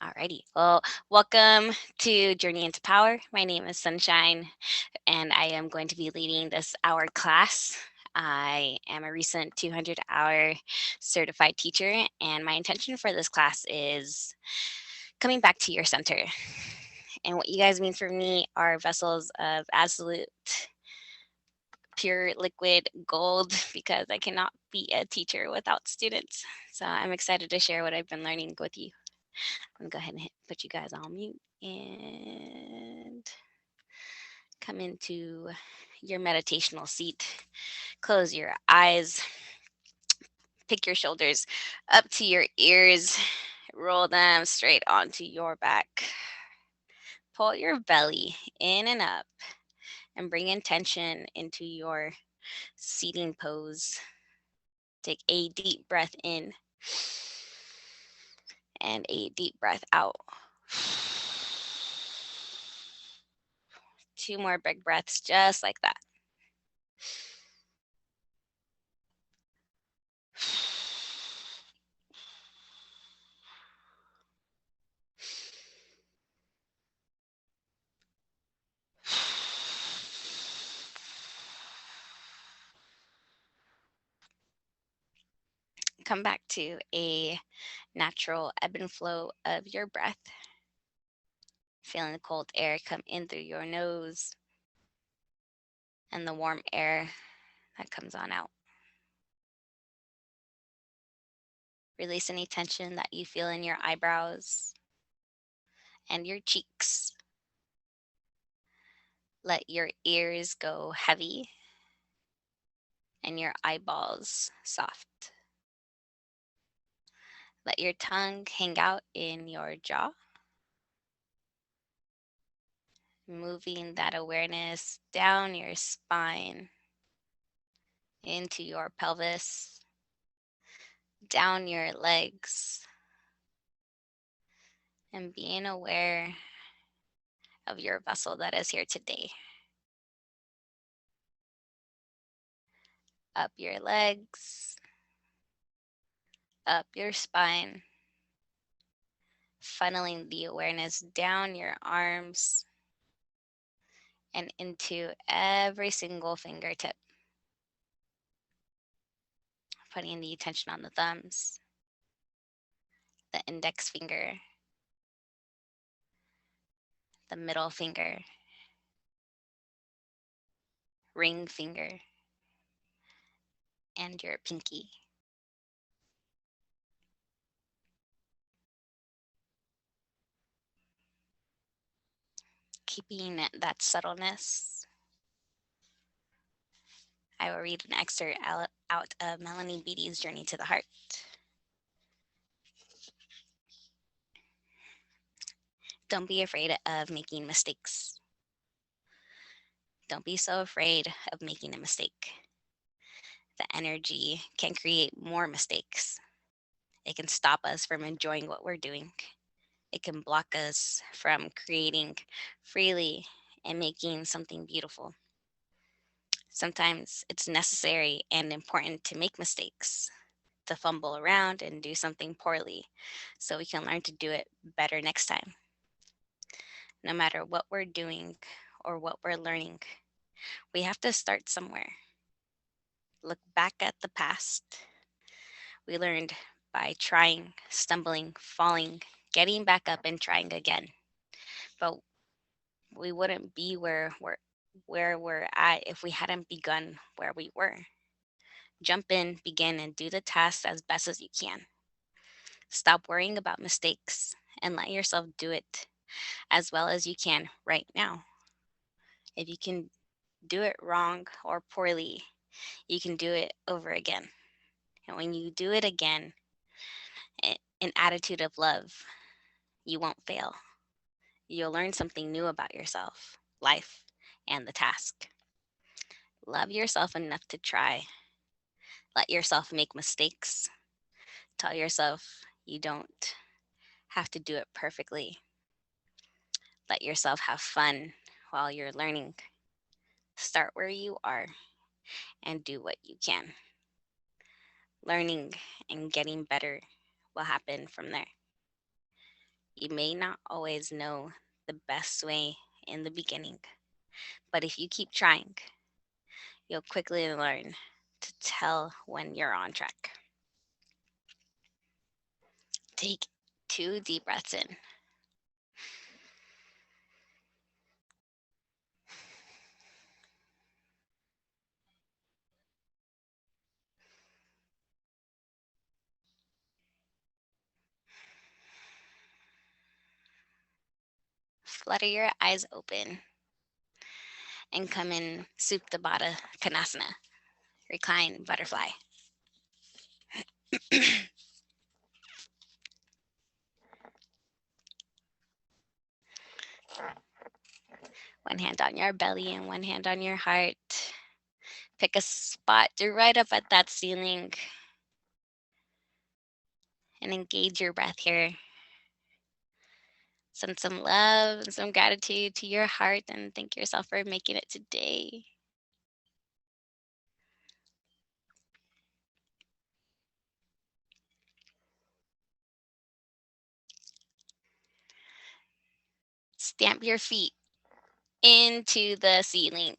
Alrighty. Well, welcome to Journey into Power. My name is Sunshine, and I am going to be leading this hour class. I am a recent 200-hour certified teacher, and my intention for this class is coming back to your center. And what you guys mean for me are vessels of absolute pure liquid gold because I cannot be a teacher without students. So I'm excited to share what I've been learning with you. I'm gonna go ahead and put you guys on mute and come into your meditational seat. Close your eyes, pick your shoulders up to your ears, roll them straight onto your back. Pull your belly in and up and bring intention into your seating pose. Take a deep breath in and a deep breath out. Two more big breaths, just like that. Come back to a natural ebb and flow of your breath. Feeling the cold air come in through your nose and the warm air that comes on out. Release any tension that you feel in your eyebrows and your cheeks. Let your ears go heavy and your eyeballs soft. Let your tongue hang out in your jaw, moving that awareness down your spine, into your pelvis, down your legs, and being aware of your vessel that is here today. Up your legs, up your spine, funneling the awareness down your arms and into every single fingertip. Putting the attention on the thumbs, the index finger, the middle finger, ring finger, and your pinky. Keeping that subtleness, I will read an excerpt out of Melanie Beattie's Journey to the Heart. Don't be afraid of making mistakes. Don't be so afraid of making a mistake. The energy can create more mistakes. It can stop us from enjoying what we're doing. It can block us from creating freely and making something beautiful. Sometimes it's necessary and important to make mistakes, to fumble around and do something poorly so we can learn to do it better next time. No matter what we're doing or what we're learning, we have to start somewhere. Look back at the past. We learned by trying, stumbling, falling, getting back up and trying again. But we wouldn't be where we're at if we hadn't begun where we were. Jump in, begin, and do the task as best as you can. Stop worrying about mistakes and let yourself do it as well as you can right now. If you can do it wrong or poorly, you can do it over again. And when you do it again, an attitude of love, you won't fail. You'll learn something new about yourself, life, and the task. Love yourself enough to try. Let yourself make mistakes. Tell yourself you don't have to do it perfectly. Let yourself have fun while you're learning. Start where you are and do what you can. Learning and getting better will happen from there. You may not always know the best way in the beginning, but if you keep trying, you'll quickly learn to tell when you're on track. Take 2 deep breaths in. Flutter your eyes open and come in Supta Baddha Konasana, recline butterfly. One hand on your belly and one hand on your heart. Pick a spot to right up at that ceiling and engage your breath here. Send some love and some gratitude to your heart and thank yourself for making it today. Stamp your feet into the ceiling.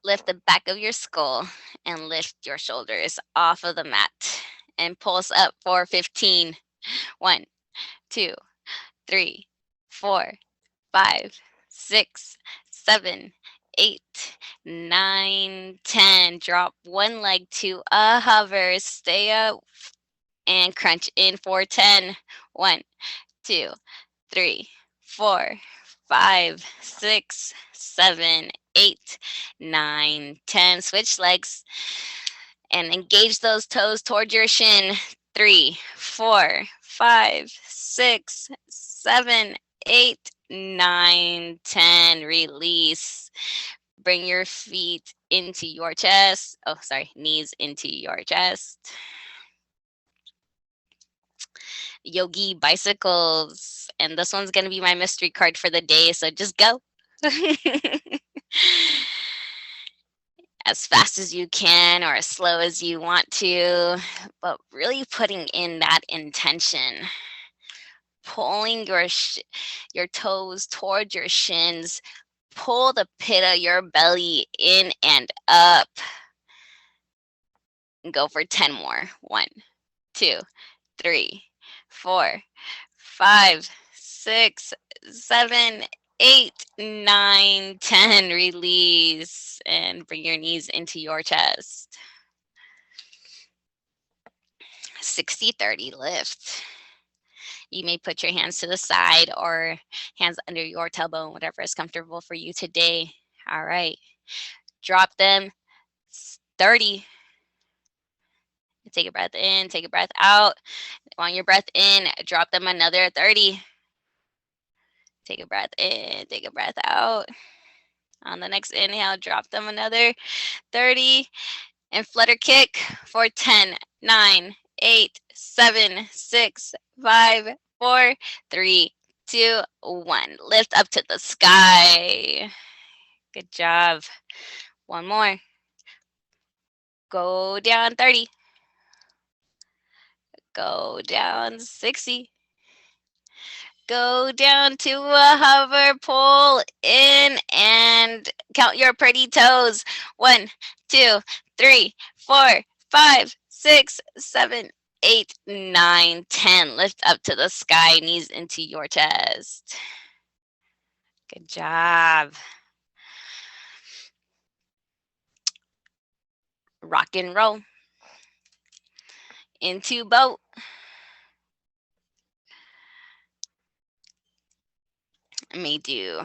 Lift the back of your skull and lift your shoulders off of the mat and pulse up for 15. 1, 2, 3, 4, 5, 6, 7, 8, 9, 10. Drop one leg to a hover. Stay up and crunch in for 10. 1, 2, 3, 4, 5, 6, 7, 8, 9, 10. Switch legs and engage those toes toward your shin. 3, 4, 5, 6, 7, 8, 9, 10. Release. Bring your feet into your chest. Oh, sorry, knees into your chest. Yogi bicycles. And this one's going to be my mystery card for the day, so just go. As fast as you can or as slow as you want to, but really putting in that intention. Pulling your toes towards your shins. Pull the pit of your belly in and up. And go for 10 more. 1, 2, 3, 4, 5, 6, 7, 8, 9, 10. Release and bring your knees into your chest. 60-30 lift. You may put your hands to the side or hands under your tailbone, whatever is comfortable for you today. All right. Drop them. 30. Take a breath in, take a breath out. On your breath in, drop them another 30. Take a breath in, take a breath out. On the next inhale, drop them another 30. And flutter kick for 10, 9, 8, 7, 6, 5, 4, 3, 2, 1. Lift up to the sky. Good job. One more. Go down 30. Go down 60. Go down to a hover, pull in, and count your pretty toes. 1, 2, 3, 4, 5, 6, 7, 8, 9, 10. Lift up to the sky, knees into your chest. Good job. Rock and roll. Into boat. I may do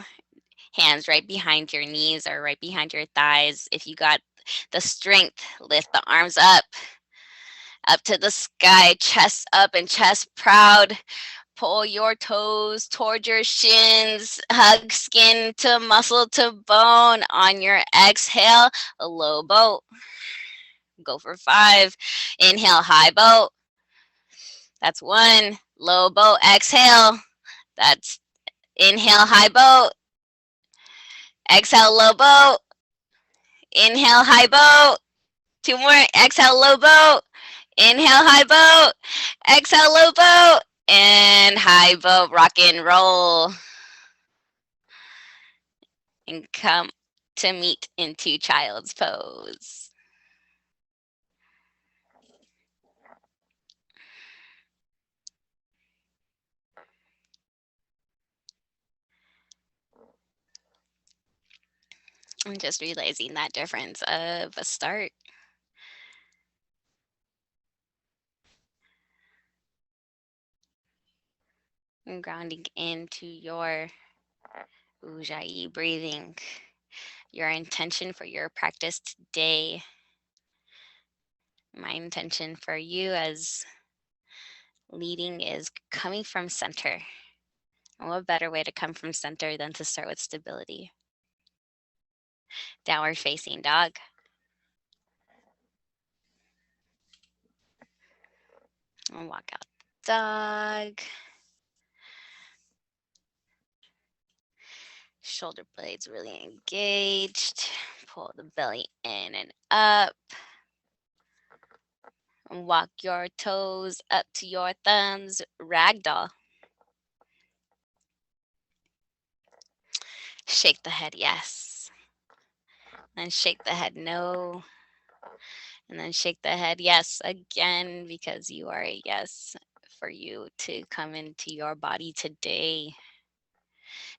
hands right behind your knees or right behind your thighs. If you got the strength, lift the arms up to the sky, chest up and chest proud. Pull your toes toward your shins, hug skin to muscle to bone. On your exhale, a low boat. Go for 5. Inhale, high boat. That's 1. Low boat, exhale. That's inhale, high boat. Exhale, low boat. Inhale, high boat. 2 more. Exhale, low boat. Inhale, high boat. Exhale, low boat. And high boat, rock and roll. And come to meet into child's pose. I'm just realizing that difference of a start. And grounding into your Ujjayi breathing, your intention for your practice today. My intention for you as leading is coming from center. And what better way to come from center than to start with stability? Downward facing dog. And walk out dog. Shoulder blades really engaged. Pull the belly in and up. And walk your toes up to your thumbs. Ragdoll. Shake the head, yes. And shake the head, no. And then shake the head, yes, again, because you are a yes for you to come into your body today.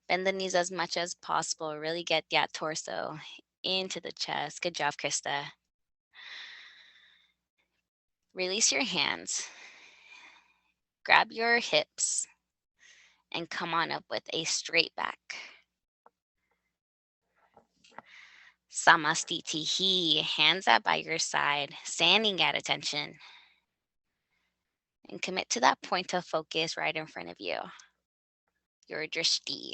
Bend the knees as much as possible. Really get that torso into the chest. Good job, Krista. Release your hands. Grab your hips and come on up with a straight back. Samastitihi, hands up by your side, standing at attention. And commit to that point of focus right in front of you, your drishti.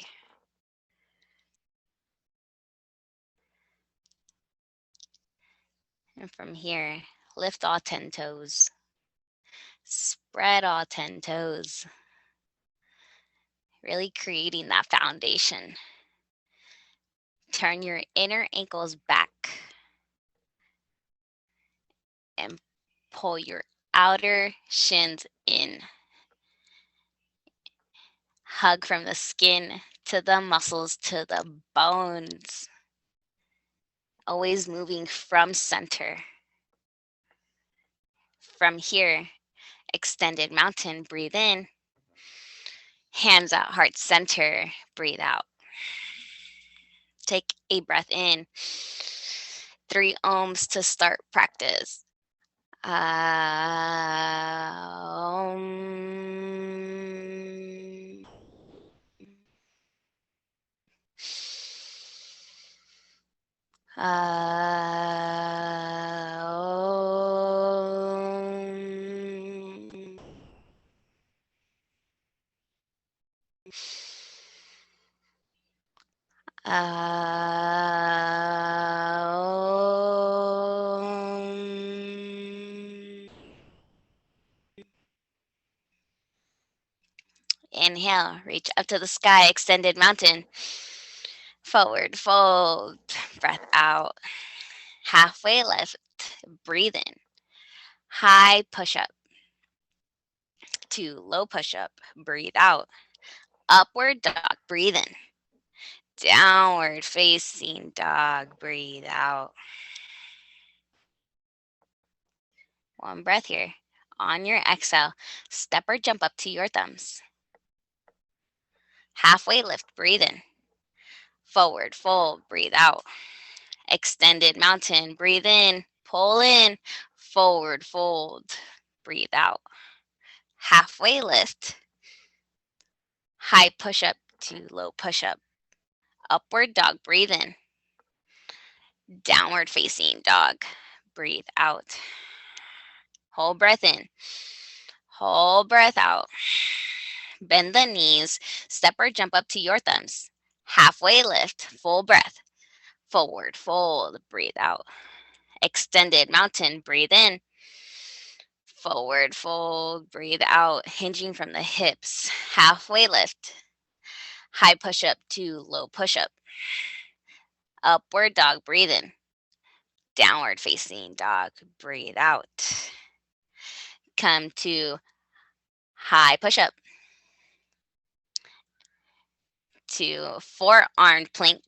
And from here, lift all 10 toes. Spread all 10 toes. Really creating that foundation. Turn your inner ankles back and pull your outer shins in. Hug from the skin to the muscles to the bones. Always moving from center. From here, extended mountain, breathe in. Hands at heart center, breathe out. Take a breath in. 3 ohms to start practice. Inhale, reach up to the sky, extended mountain. Forward fold, breath out. Halfway lift, breathe in. High push up to low push up, breathe out. Upward dog, breathe in. Downward facing dog, breathe out. One breath here. On your exhale, step or jump up to your thumbs. Halfway lift, breathe in. Forward fold, breathe out. Extended mountain, breathe in. Pull in. Forward fold, breathe out. Halfway lift. High push up to low push up. Upward dog, breathe in. Downward facing dog, breathe out. Whole breath in. Whole breath out. Bend the knees, step or jump up to your thumbs. Halfway lift, full breath. Forward fold, breathe out. Extended mountain, breathe in. Forward fold, breathe out, hinging from the hips. Halfway lift. High push up to low push up. Upward dog, breathe in. Downward facing dog, breathe out. come to high push-up, to forearm plank,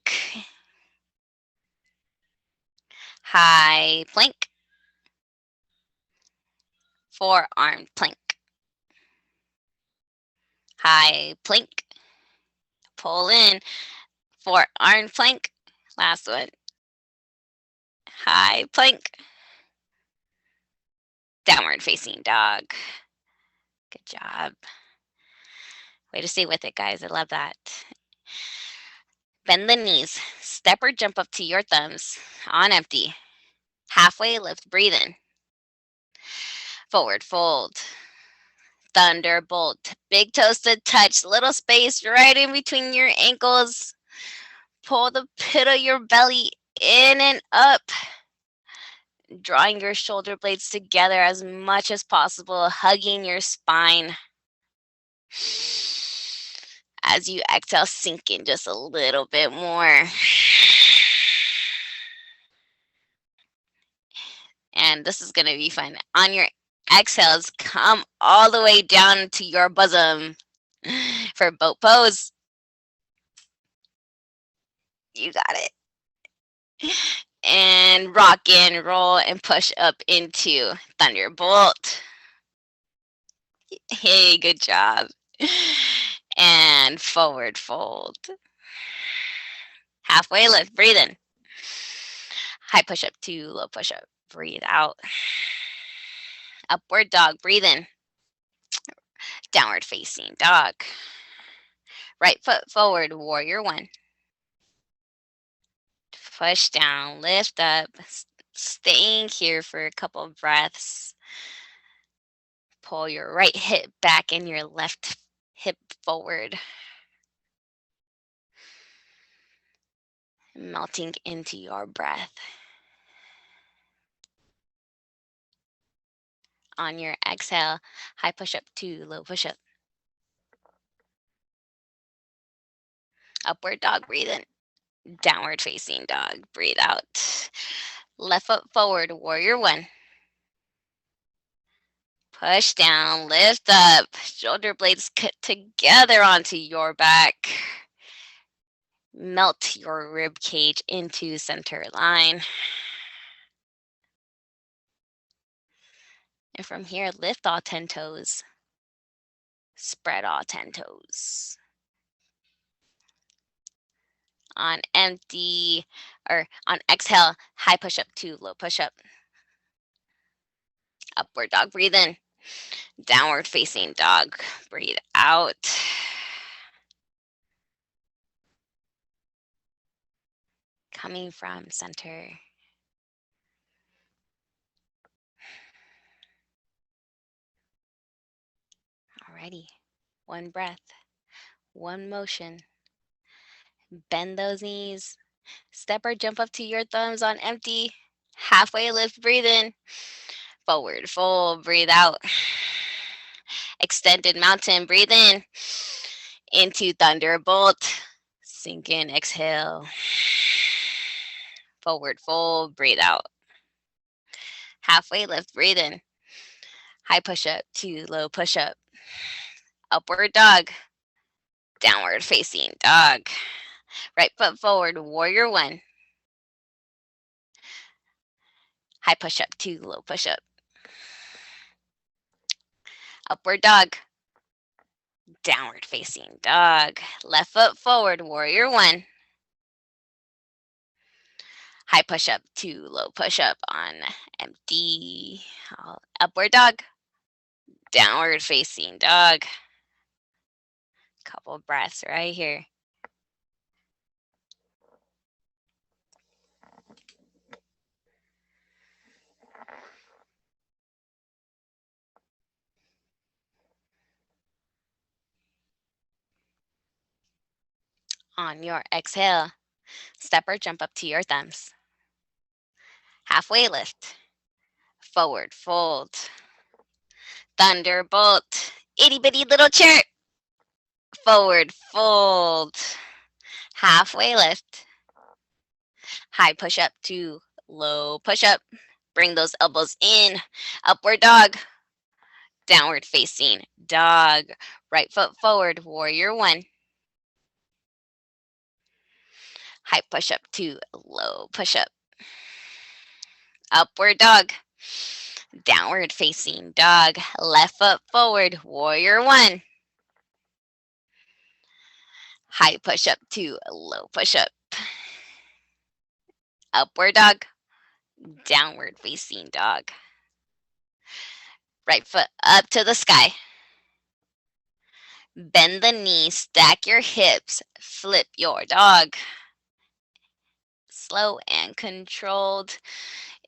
high plank, forearm plank, high plank, pull in, forearm plank, last one, high plank, downward facing dog. Good job. Way to stay with it, guys. I love that. Bend the knees. Step or jump up to your thumbs on empty. Halfway lift, breathe in. Forward fold. Thunderbolt. Big toes to touch. Little space right in between your ankles. Pull the pit of your belly in and up. Drawing your shoulder blades together as much as possible, hugging your spine. As you exhale, sink in just a little bit more. And this is going to be fun. On your exhales, come all the way down to your bosom for boat pose. You got it. And rock and roll and push up into thunderbolt. Hey, good job. And forward fold. Halfway lift, breathe in. High push up to low push up, breathe out. Upward dog, breathe in. Downward facing dog. Right foot forward, warrior one. Push down, lift up, staying here for a couple of breaths. Pull your right hip back and your left hip forward. Melting into your breath. On your exhale, high push up to low push up. Upward dog, breathe in. Downward facing dog, breathe out. Left foot forward, warrior one. Push down, lift up, shoulder blades cut together onto your back. Melt your rib cage into center line. And from here, lift all 10 toes. Spread all 10 toes. On empty, or on exhale, high push up to low push up. Upward dog, breathe in. Downward facing dog, breathe out. Coming from center. Alrighty, one breath, one motion. Bend those knees. Step or jump up to your thumbs on empty. Halfway lift, breathe in. Forward fold, breathe out. Extended mountain, breathe in. Into thunderbolt. Sink in, exhale. Forward fold, breathe out. Halfway lift, breathe in. High push up to low push up. Upward dog. Downward facing dog. Right foot forward, warrior one. High push up to low push up. Upward dog. Downward facing dog. Left foot forward, warrior one. High push up to low push up on empty. Upward dog. Downward facing dog. Couple breaths right here. On your exhale, step or jump up to your thumbs. Halfway lift. Forward fold. Thunderbolt. Itty bitty little chair. Forward fold. Halfway lift. High push up to low push up. Bring those elbows in. Upward dog. downward facing dog. Right foot forward, warrior one. High push-up to low push-up. Upward dog. Downward facing dog. Left foot forward, warrior one. High push-up to low push-up. Upward dog. Downward facing dog. Right foot up to the sky. Bend the knee, stack your hips, flip your dog. Slow and controlled.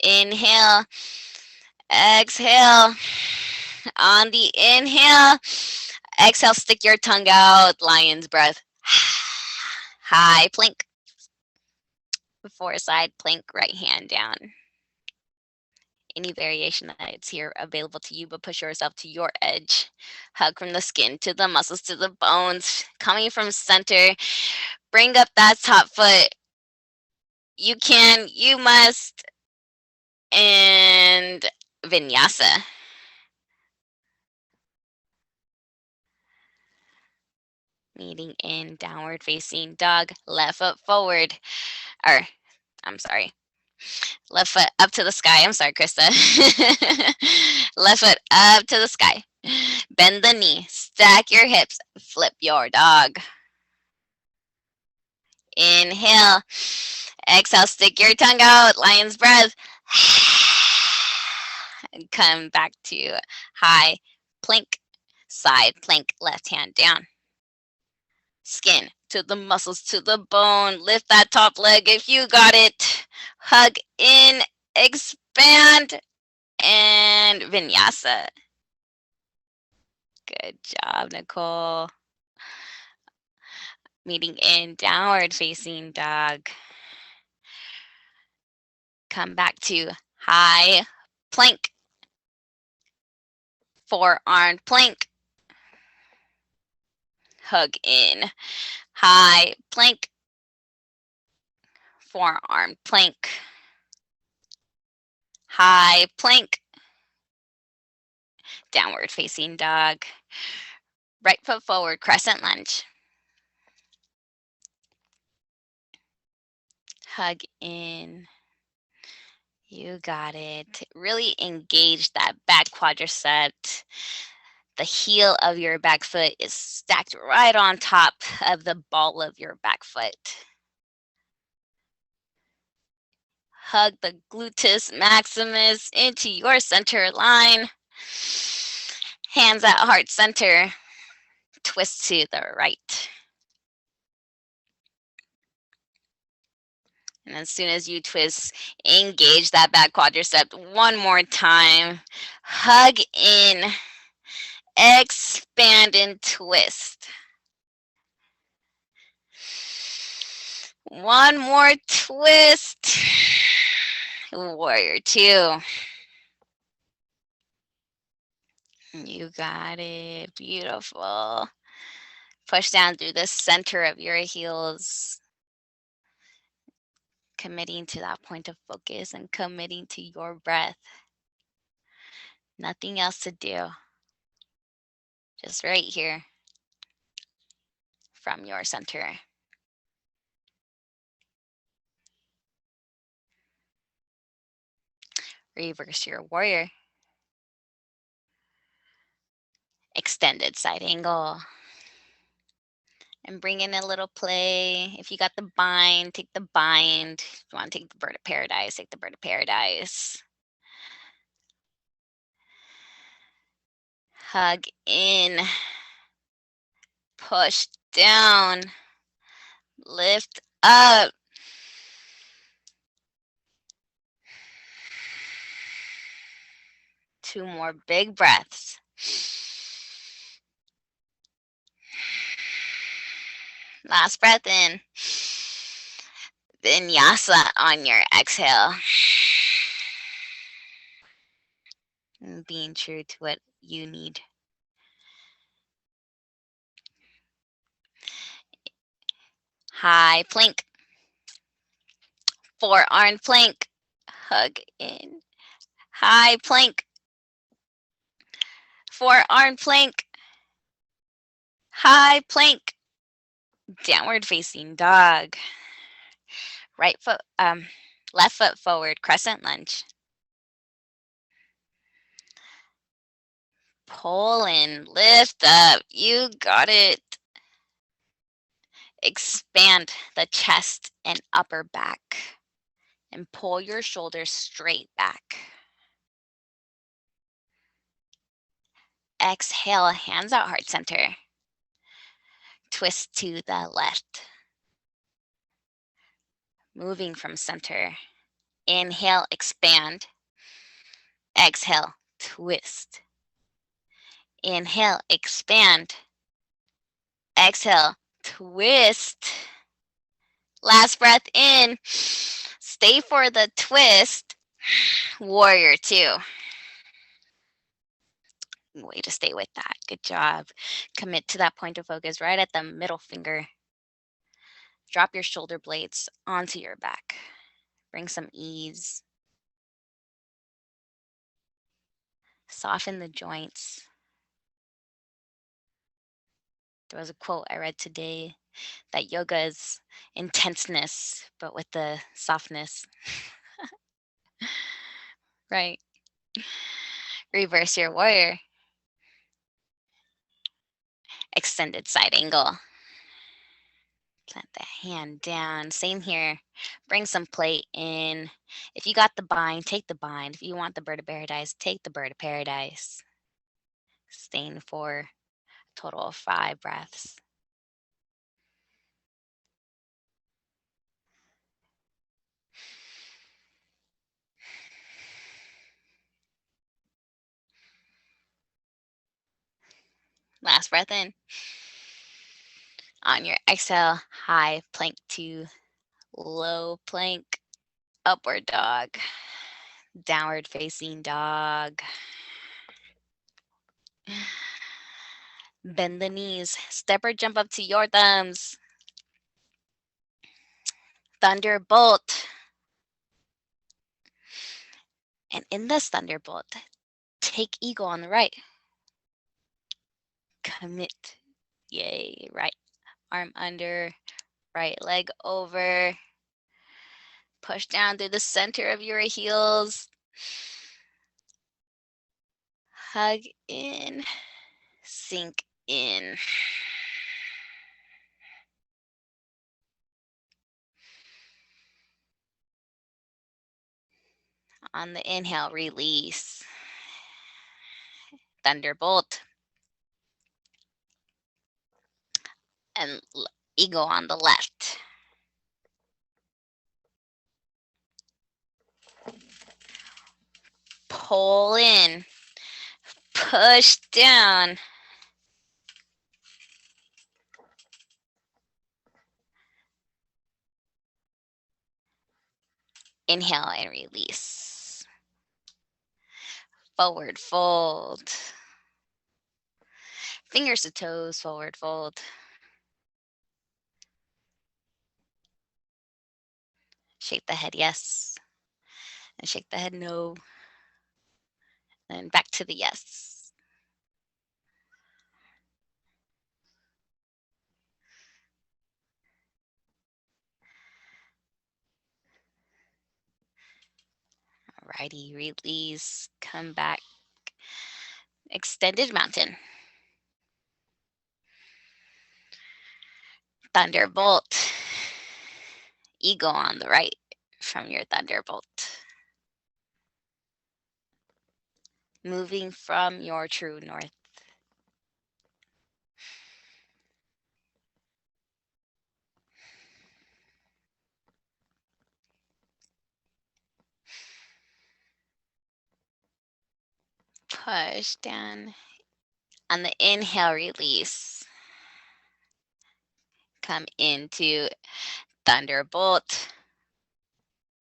Inhale, exhale. On the inhale, exhale, stick your tongue out, lion's breath. High plank. Before side plank, right hand down. Any variation that it's here available to you, but push yourself to your edge. Hug from the skin to the muscles to the bones. Coming from center, bring up that top foot. You can, you must, and vinyasa. Meeting in downward facing dog, left foot forward, or I'm sorry, left foot up to the sky. I'm sorry, Krista. Left foot up to the sky. Bend the knee, stack your hips, flip your dog. Inhale, exhale, stick your tongue out, lion's breath. Come back to high plank, side plank, left hand down. Skin to the muscles to the bone. Lift that top leg if you got it. Hug in, expand, and vinyasa. Good job, Nicole. Meeting in downward facing dog. Come back to high plank. Forearm plank. Hug in. High plank. Forearm plank. High plank. Downward facing dog. Right foot forward, crescent lunge. Hug in. You got it. Really engage that back quadricep. The heel of your back foot is stacked right on top of the ball of your back foot. Hug the gluteus maximus into your center line. Hands at heart center. Twist to the right. And as soon as you twist, engage that back quadricep one more time. Hug in. Expand and twist. One more twist. Warrior two. You got it. Beautiful. Push down through the center of your heels. Committing to that point of focus and committing to your breath. Nothing else to do. Just right here from your center. Reverse your warrior. Extended side angle. And bring in a little play. If you got the bind, take the bind. If you want to take the bird of paradise, take the bird of paradise. Hug in. Push down. Lift up. Two more big breaths. Last breath in. Vinyasa on your exhale. And being true to what you need. High plank. Forearm plank. Hug in. High plank. Forearm plank. High plank. Downward facing dog. Left foot forward, crescent lunge. Pull in, lift up. You got it. Expand the chest and upper back and pull your shoulders straight back. Exhale, hands out heart center. Twist to the left. Moving from center. Inhale, expand. Exhale, twist. Inhale, expand. Exhale, twist. Last breath in. Stay for the twist. Warrior two. Way to stay with that. Good job. Commit to that point of focus right at the middle finger. Drop your shoulder blades onto your back. Bring some ease. Soften the joints. There was a quote I read today that yoga is intenseness, but with the softness. Right. Reverse your warrior. Extended side angle. Plant the hand down. Same here. Bring some plate in. If you got the bind, take the bind. If you want the bird of paradise, take the bird of paradise. Staying for a total of 5 breaths. Last breath in. On your exhale, high plank to low plank, upward dog, downward facing dog. Bend the knees, step or jump up to your thumbs. Thunderbolt. And in this thunderbolt, take eagle on the right. Commit. Yay, right arm under, right leg over. Push down through the center of your heels. Hug in, sink in. On the inhale, release. Thunderbolt. And eagle on the left. Pull in. Push down. Inhale and release. Forward fold. Fingers to toes, forward fold. Shake the head yes. And shake the head no. And back to the yes. Alrighty, release, come back. Extended mountain. Thunderbolt. Eagle on the right from your thunderbolt. Moving from your true north. Push down. On the inhale, release. Come into thunderbolt.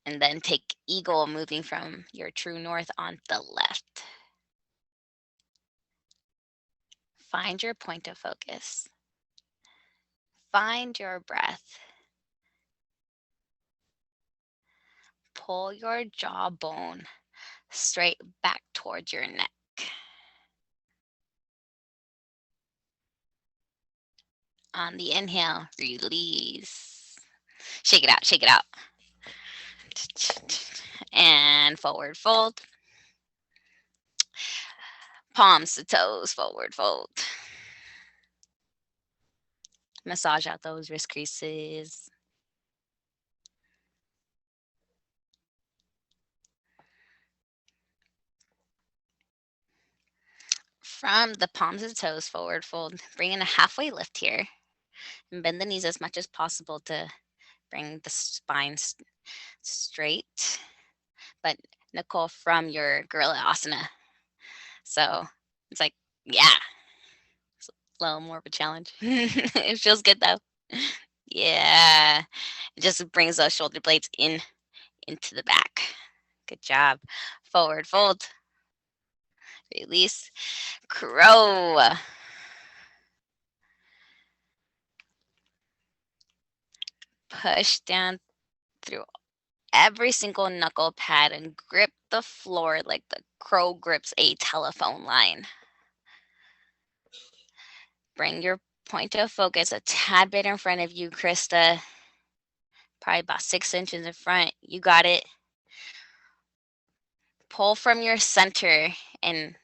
And then take eagle, moving from your true north on the left. Find your point of focus. Find your breath. Pull your jawbone straight back towards your neck. On the inhale, release. Shake it out, shake it out. And forward fold. Palms to toes, forward fold. Massage out those wrist creases. From the palms to toes, forward fold. Bring in a halfway lift here. And bend the knees as much as possible to bring the spine straight. But Nicole, from your gorilla asana. So it's like, yeah, it's a little more of a challenge. It feels good though. Yeah. It just brings those shoulder blades into the back. Good job. Forward fold. Release. Crow. Push down through every single knuckle pad and grip the floor like the crow grips a telephone line. Bring your point of focus a tad bit in front of you, Krista. Probably about 6 inches in front. You got it. Pull from your center and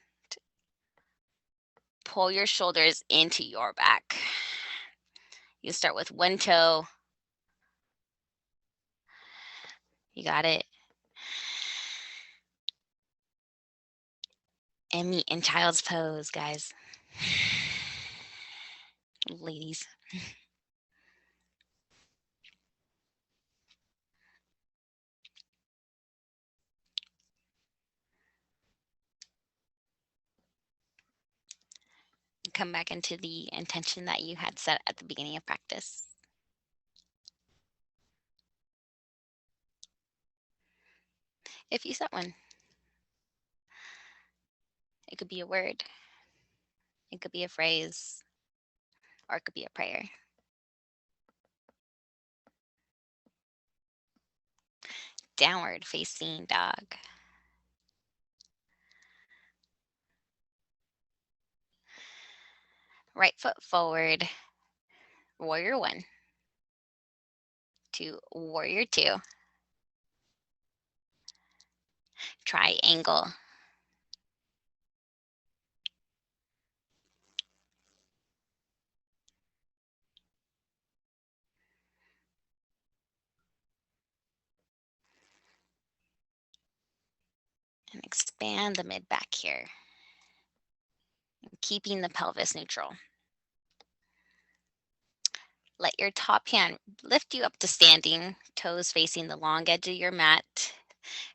pull your shoulders into your back. You start with one toe. You got it. And meet in child's pose, guys. Ladies. Come back into the intention that you had set at the beginning of practice. If you set one, it could be a word, it could be a phrase, or it could be a prayer. Downward facing dog. Right foot forward, warrior one, to warrior two, triangle. And expand the mid back here, keeping the pelvis neutral. Let your top hand lift you up to standing, toes facing the long edge of your mat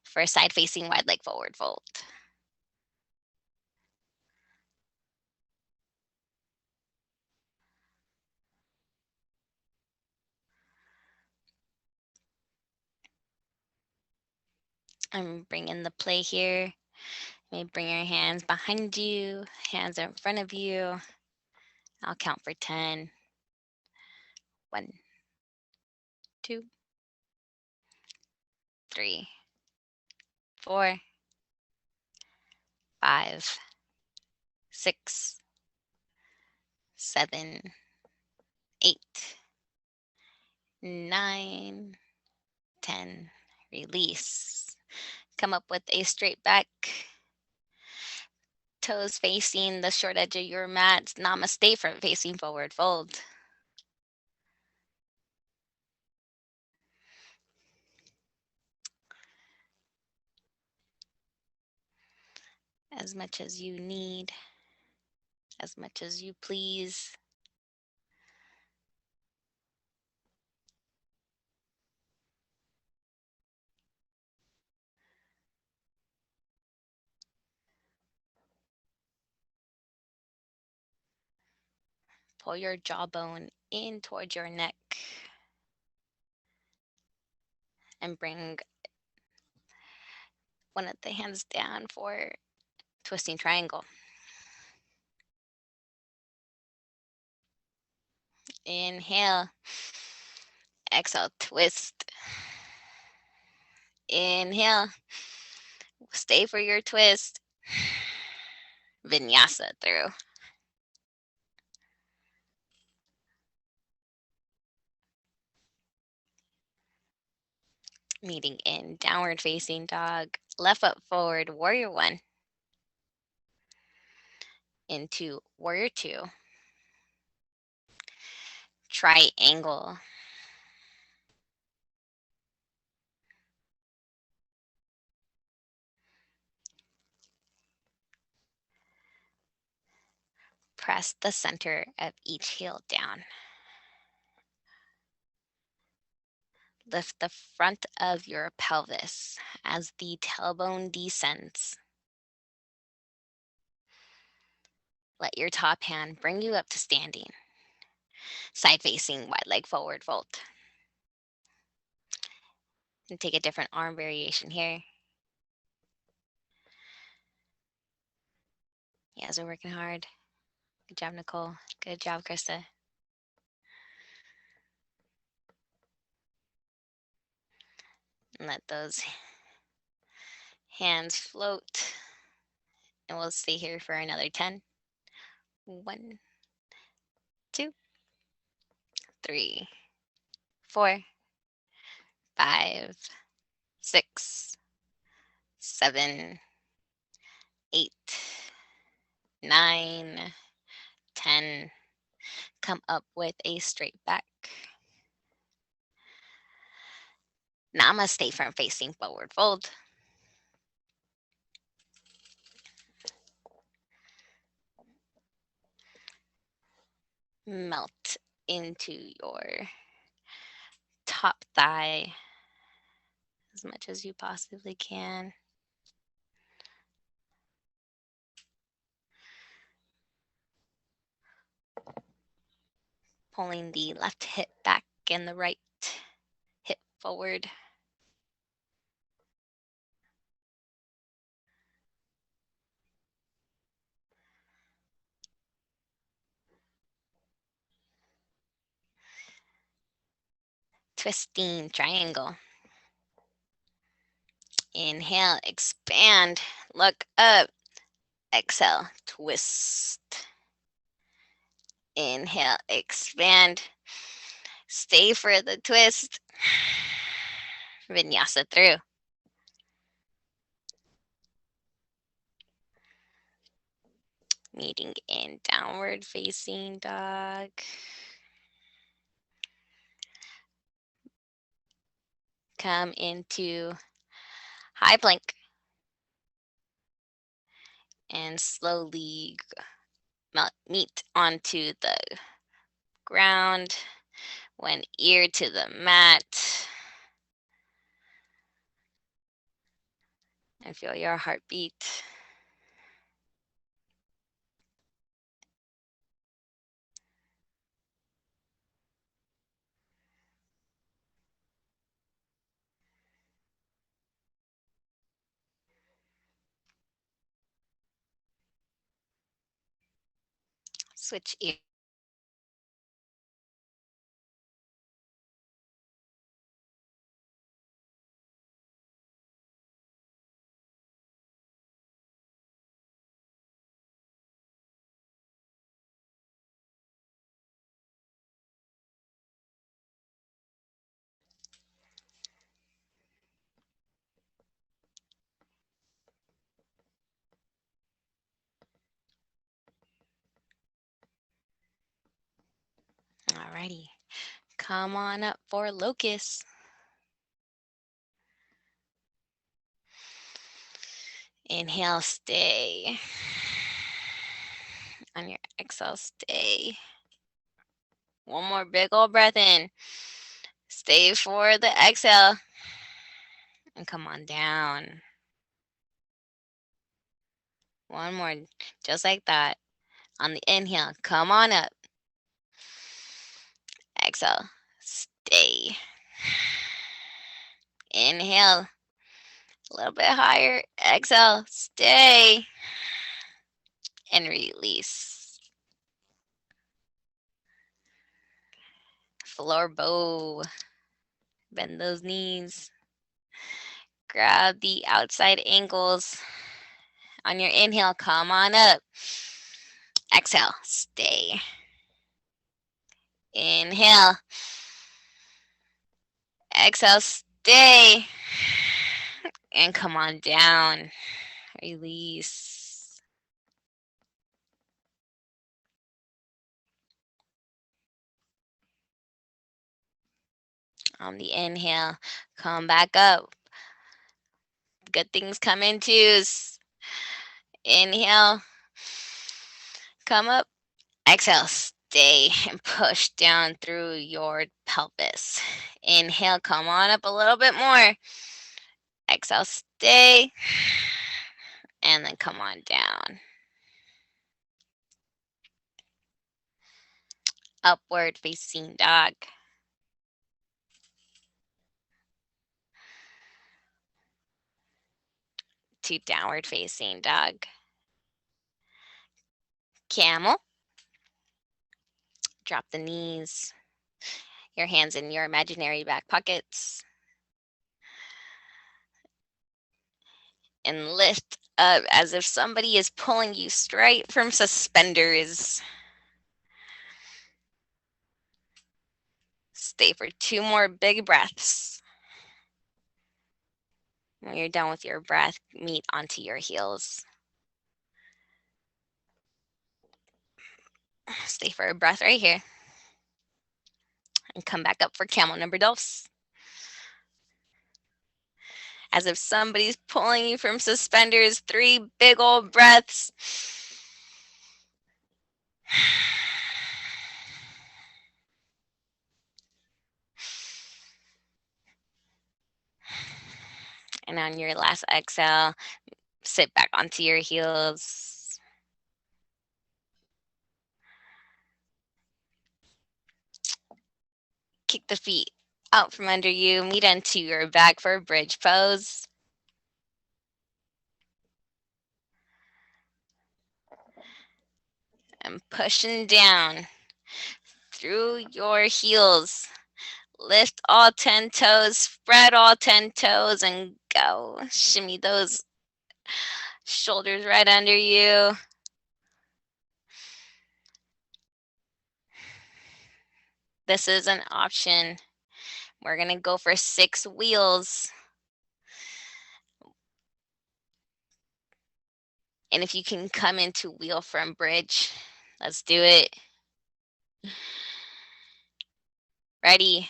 for a side facing wide leg forward fold. I'm bringing the play here. Maybe bring your hands behind you, hands in front of you. I'll count for 10. 1, 2, 3, 4, 5, 6, 7, 8, 9, 10. Release. Come up with a straight back. Toes facing the short edge of your mat. Namaste for facing forward fold. As much as you need, as much as you please. Pull your jawbone in towards your neck and bring one of the hands down for twisting triangle. Inhale. Exhale, twist. Inhale. Stay for your twist. Vinyasa through. Meeting in downward facing dog, left foot forward, warrior one, into warrior two, triangle, press the center of each heel down. Lift the front of your pelvis as the tailbone descends. Let your top hand bring you up to standing. Side facing wide leg forward fold. And take a different arm variation here. You guys are working hard. Good job, Nicole. Good job, Krista. And let those hands float. And we'll stay here for another 10. 1, 2, 3, 4, 5, 6, 7, 8, 9, 10. Come up with a straight back. Namaste from facing forward fold. Melt into your top thigh as much as you possibly can. Pulling the left hip back and the right hip forward. Twisting triangle. Inhale, expand, look up. Exhale, twist. Inhale, expand. Stay for the twist. Vinyasa through. Meeting in downward facing dog. Come into high plank. And slowly meet onto the ground. One ear to the mat. And feel your heartbeat. Switch ear. Alrighty. Come on up for locust. Inhale, stay. On your exhale, stay. One more big old breath in. Stay for the exhale. And come on down. One more, just like that. On the inhale, come on up. Exhale, stay. Inhale, a little bit higher. Exhale, stay. And release. Floor bow. Bend those knees. Grab the outside ankles. On your inhale, come on up. Exhale, stay. Inhale. Exhale, stay. stay. And come on down. Release. On the inhale, come back up. Good things come in twos. Inhale, come up. Exhale, stay and push down through your pelvis. Inhale, come on up a little bit more. Exhale, stay. And then come on down. Upward facing dog. To downward facing dog. Camel. Drop the knees. Your hands in your imaginary back pockets. And lift up as if somebody is pulling you straight from suspenders. Stay for 2 more big breaths. When you're done with your breath, meet onto your heels. Stay for a breath right here. And come back up for camel number dos. As if somebody's pulling you from suspenders, 3 big old breaths. And on your last exhale, sit back onto your heels. Kick the feet out from under you, meet onto your back for a bridge pose. And pushing down through your heels. Lift all 10 toes, spread all 10 toes, and go. Shimmy those shoulders right under you. This is an option. We're going to go for 6 wheels. And if you can come into wheel from bridge, let's do it. Ready?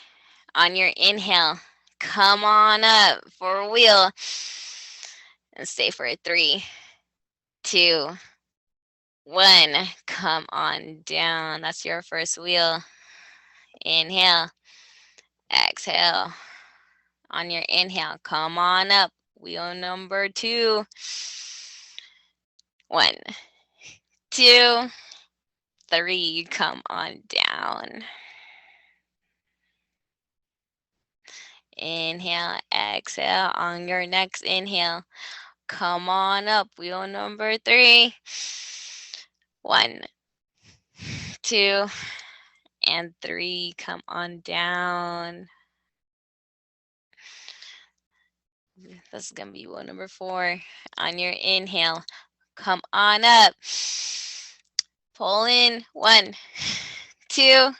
On your inhale, come on up for a wheel. And stay for it. 3, 2, 1. Come on down. That's your first wheel. Inhale. Exhale. On your inhale, come on up. Wheel number 2. 1, 2, 3. Come on down. Inhale, exhale. On your next inhale, come on up. Wheel number 3. 1, 2, and 3. Come on down. This is going to be wheel number 4. On your inhale, come on up. Pull in. 1, 2,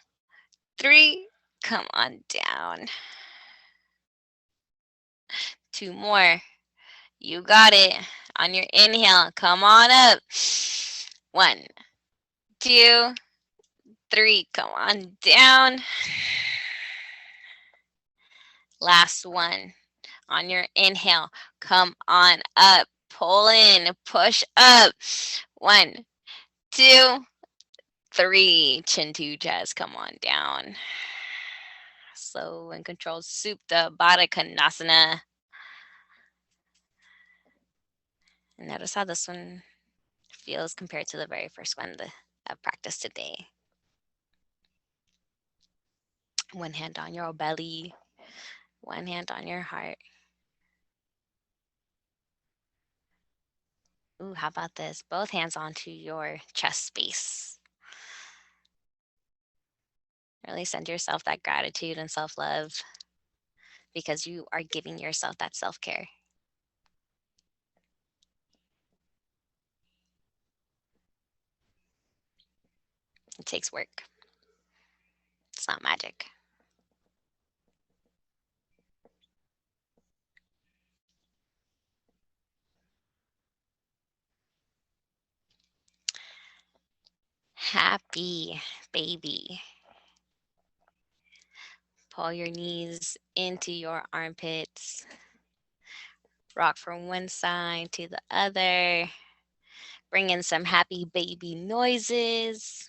3. Come on down. 2 more. You got it. On your inhale, come on up. 1, 2, 3. Come on down. Last one. On your inhale, come on up. Pull in, push up. 1, 2, 3. Chin to chest. Come on down. Slow and controlled Supta Baddha Konasana. And notice how this one feels compared to the very first one I've practiced today. One hand on your belly, one hand on your heart. Ooh, how about this? Both hands onto your chest space. Really send yourself that gratitude and self-love because you are giving yourself that self-care. It takes work. It's not magic. Happy baby. Pull your knees into your armpits. Rock from one side to the other. Bring in some happy baby noises.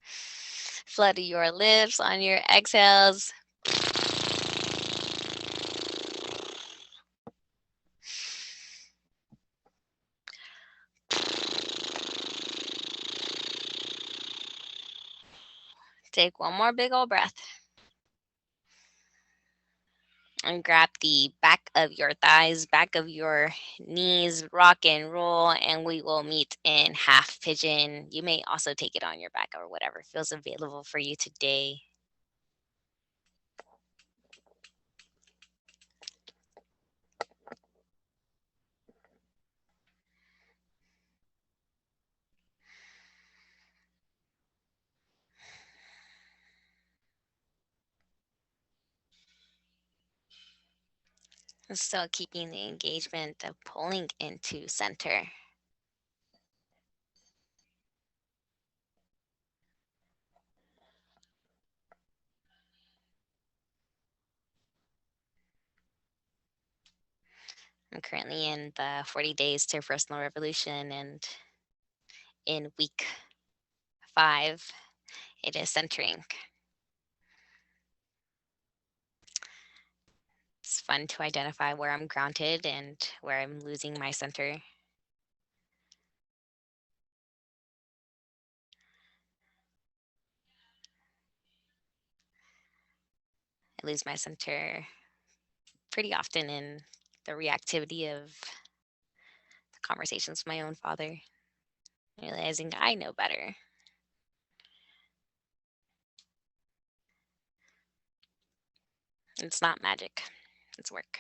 Flutter your lips on your exhales. Take one more big old breath. And grab the back of your thighs, back of your knees, rock and roll, and we will meet in half pigeon. You may also take it on your back or whatever feels available for you today. Still keeping the engagement of pulling into center. I'm currently in the 40 days to personal revolution, and in week 5, it is centering. It's fun to identify where I'm grounded and where I'm losing my center. I lose my center pretty often in the reactivity of the conversations with my own father, realizing I know better. It's not magic, it's work.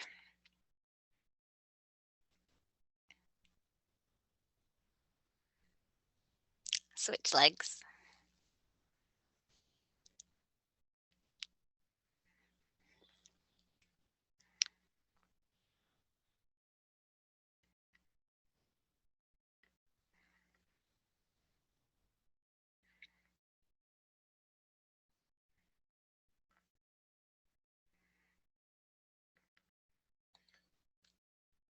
Switch legs.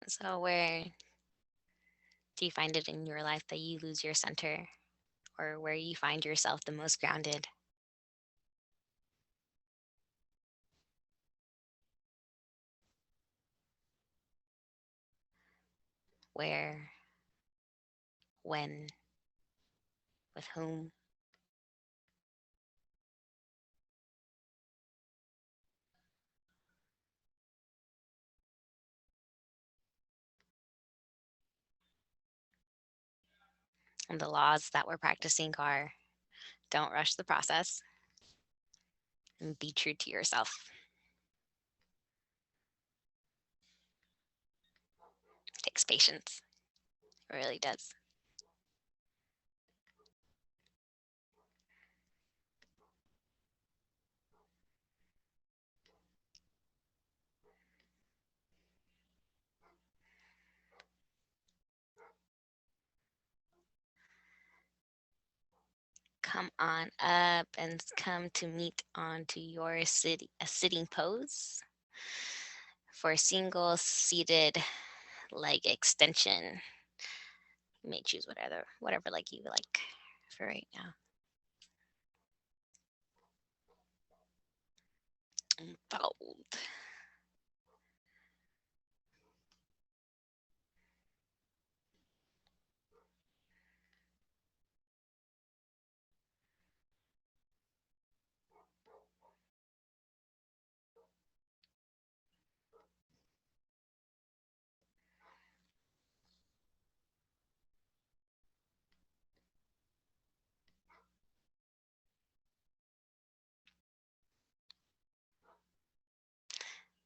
So, where do you find it in your life that you lose your center, or where you find yourself the most grounded? Where, when, with whom? And the laws that we're practicing are don't rush the process and be true to yourself. It takes patience. It really does. Come on up and come to meet onto your a sitting pose for a single seated leg extension. You may choose whatever leg you like for right now. And fold.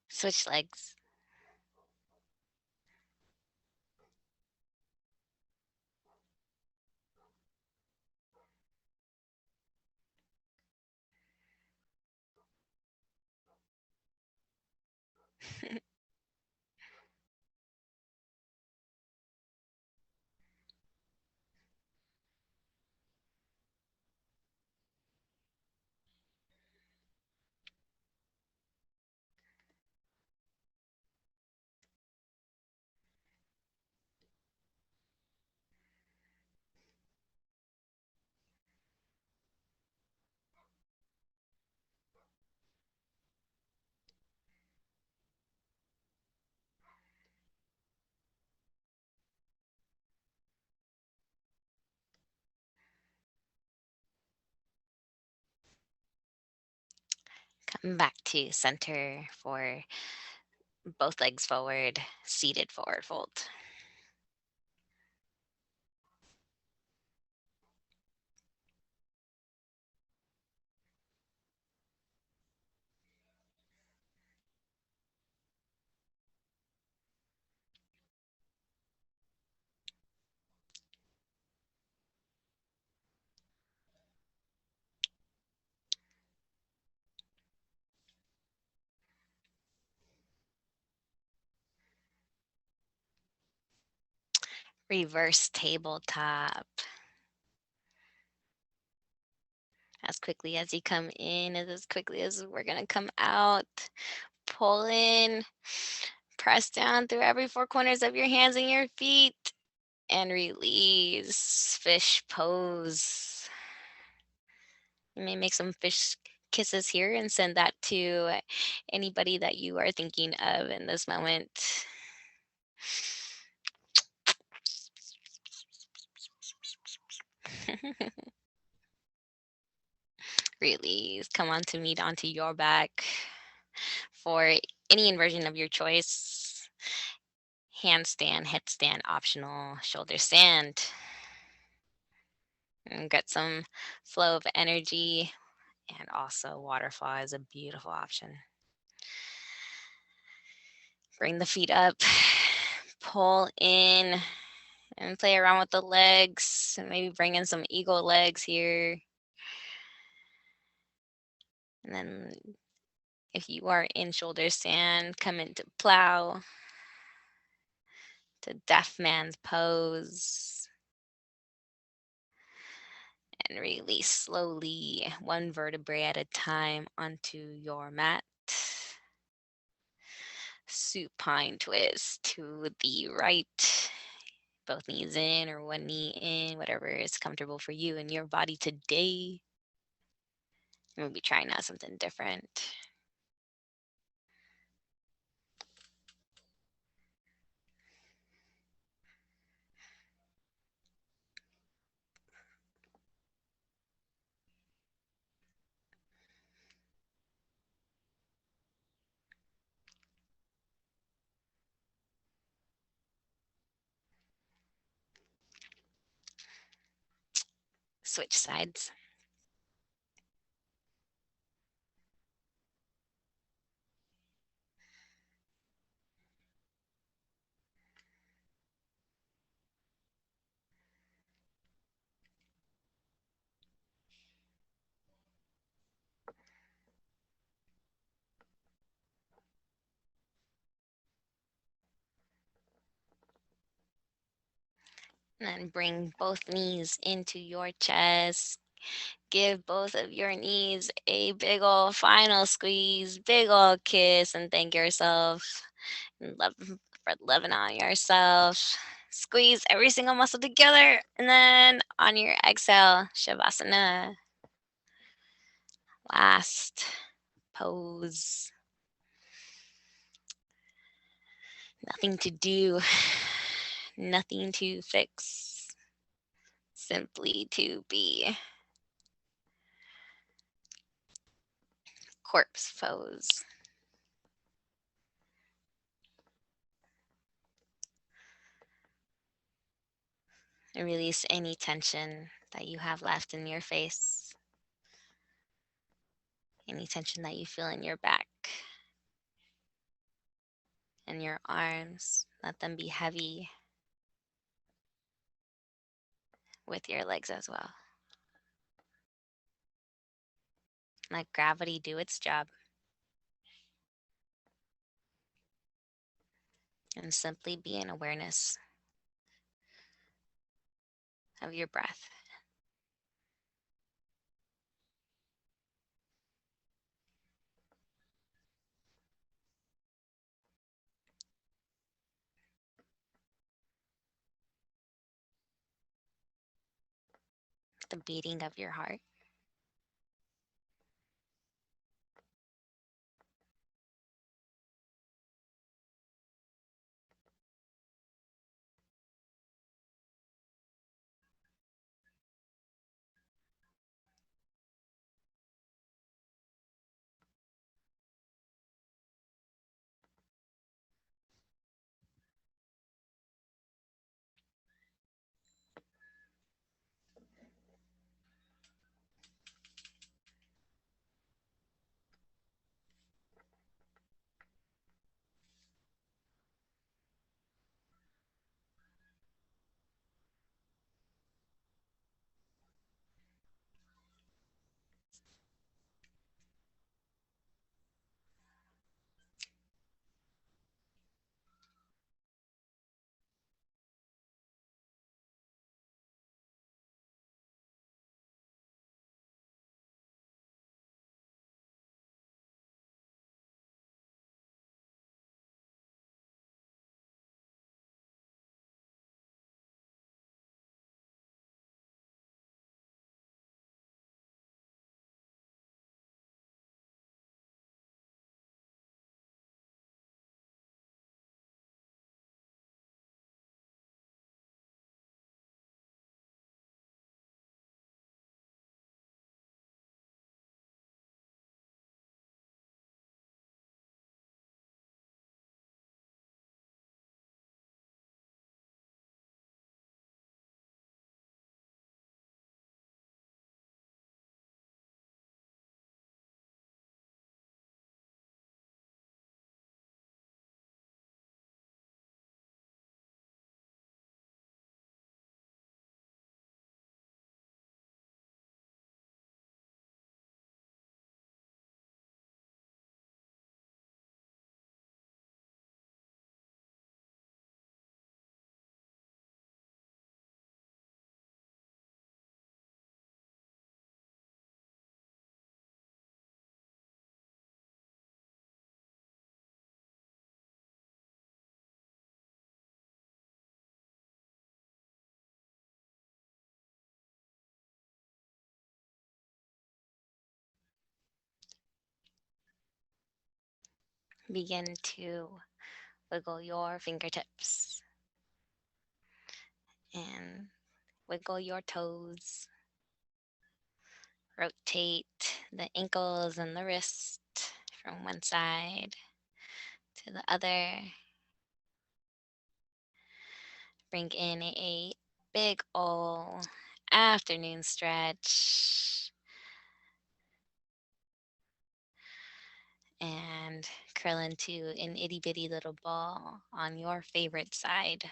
Switch legs. Back to center for both legs forward, seated forward fold. Reverse tabletop. As quickly as you come in is as quickly as we're gonna come out. Pull in, press down through every four corners of your hands and your feet, and release. Fish pose. You may make some fish kisses here and send that to anybody that you are thinking of in this moment. Release. Come on to meet onto your back for any inversion of your choice. Handstand, headstand, optional, shoulder stand. And get some flow of energy. And also, waterfall is a beautiful option. Bring the feet up, pull in, and play around with the legs. And maybe bring in some eagle legs here. And then, if you are in shoulder stand, come into plow, to deaf man's pose. And release slowly, one vertebrae at a time, onto your mat. Supine twist to the right. Both knees in or one knee in, whatever is comfortable for you and your body today. Maybe trying out something different. Switch sides. And then bring both knees into your chest. Give both of your knees a big ol' final squeeze, big ol' kiss, and thank yourself and love for loving on yourself. Squeeze every single muscle together, and then on your exhale, Shavasana. Last pose. Nothing to do, nothing to fix, simply to be. Corpse pose. And release any tension that you have left in your face, any tension that you feel in your back and your arms. Let them be heavy with your legs as well. Let gravity do its job. And simply be in awareness of your breath. The beating of your heart. Begin to wiggle your fingertips and wiggle your toes. Rotate the ankles and the wrist from one side to the other. Bring in a big ol' afternoon stretch and curl into an itty bitty little ball on your favorite side.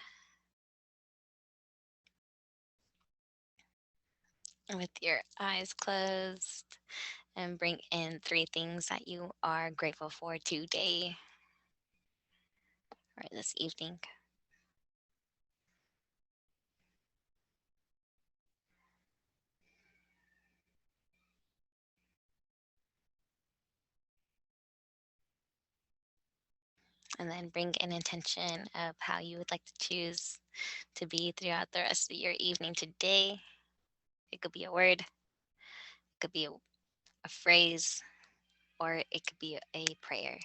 With your eyes closed, and bring in three things that you are grateful for today or this evening. And then bring an intention of how you would like to choose to be throughout the rest of your evening today. It could be a word, it could be a phrase, or it could be a prayer.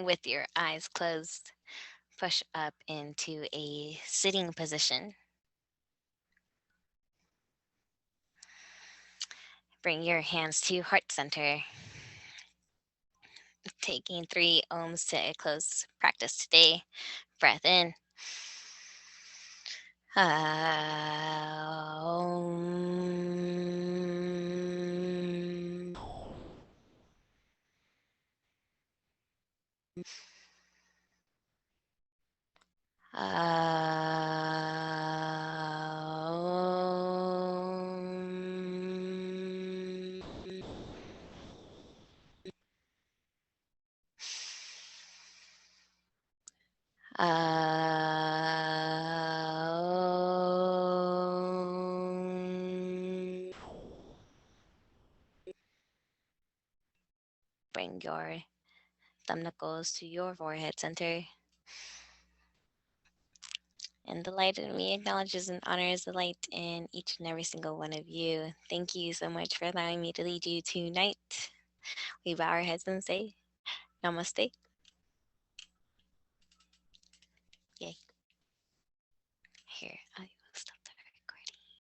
With your eyes closed, push up into a sitting position. Bring your hands to heart center. Taking 3 ohms to a close practice today. Breath in. Om. Om. Om. Bring your thumb knuckles to your forehead center. And the light in me acknowledges and honors the light in each and every single one of you. Thank you so much for allowing me to lead you tonight. We bow our heads and say, Namaste.